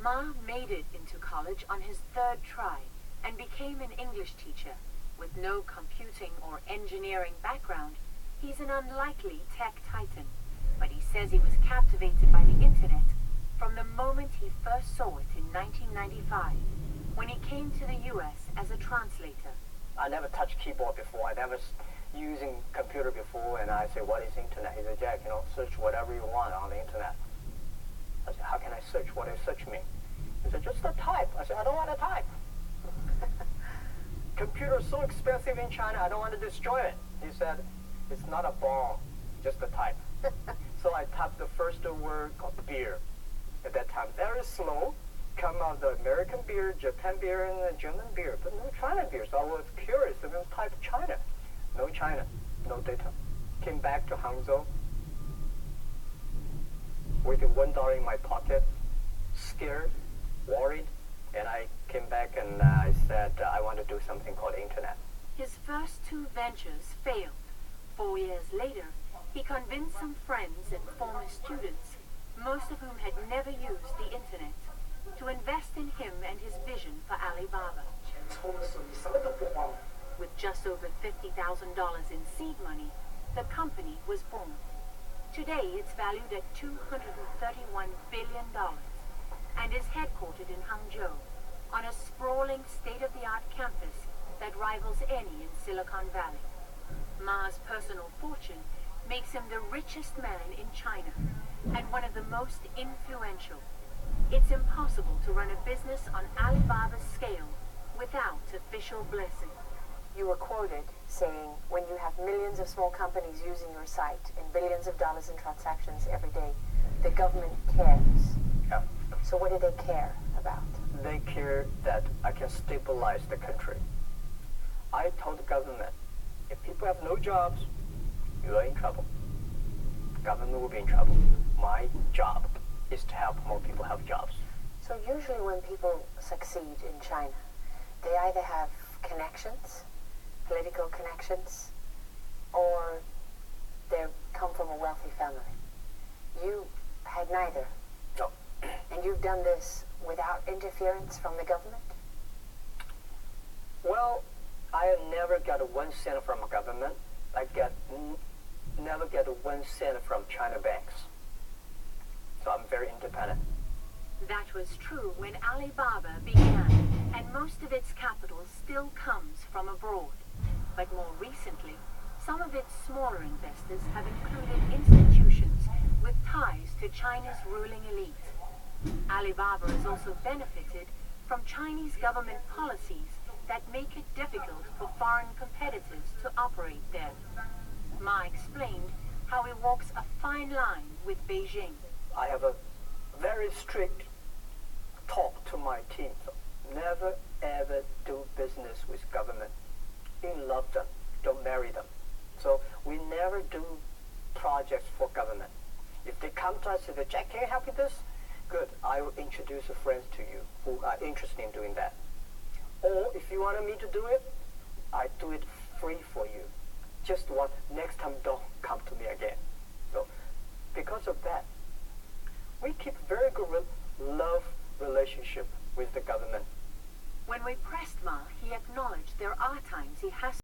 Ma made it into college on his third try and became an English teacher. With no computing or engineering background, he's an unlikely tech titan, but he says he was captivated by the internet from the moment he first saw it in 1995, when he came to the US as a translator. I never touched keyboard before. I never using computer before, and I say, what is internet? He said, Jack, search whatever you want on the internet. I said, how can I search? What does search mean? He said, just a type. I said, I don't want to type. Computer is so expensive in China, I don't want to destroy it. He said, it's not a bomb, just a type. So I typed the first word called beer. At that time, very slow, come out the American beer, Japan beer, and the German beer, but no China beer. So I was curious, and I typed China. No China, no data. Came back to Hangzhou with $1 in my pocket, scared, worried, and I came back and I said, I want to do something called internet. His first two ventures failed. 4 years later, he convinced some friends and former students, most of whom had never used the internet, to invest in him and his vision for Alibaba. With just over $50,000 in seed money, the company was born. Today, it's valued at $231 billion and is headquartered in Hangzhou on a sprawling state-of-the-art campus that rivals any in Silicon Valley. Ma's personal fortune makes him the richest man in China and one of the most influential. It's impossible to run a business on Alibaba's scale without official blessing. You were quoted saying, when you have millions of small companies using your site and billions of dollars in transactions every day, the government cares. Yeah. So what do they care about? They care that I can stabilize the country. I told the government, if people have no jobs, you are in trouble. Government will be in trouble. My job is to help more people have jobs. So usually when people succeed in China, they either have connections, political connections, or they come from a wealthy family. You had neither. No. And you've done this without interference from the government? Well, I never got 1 cent from a government. I never get 1 cent from China banks. So I'm very independent. That was true when Alibaba began, and most of its capital still comes from abroad. But more recently, some of its smaller investors have included institutions with ties to China's ruling elite. Alibaba has also benefited from Chinese government policies that make it difficult for foreign competitors to operate there. Ma explained how he walks a fine line with Beijing. I have a very strict talk to my team. So never ever do business with government. Love them, don't marry them. So we never do projects for government. If they come to us and say, Jack, can you help with this? Good, I will introduce friends to you who are interested in doing that. Or if you wanted me to do it, I do it free for you. Just one, next time don't come to me again. So because of that, we keep very good love relationship with the government. When we pressed Ma, he acknowledged there are times he has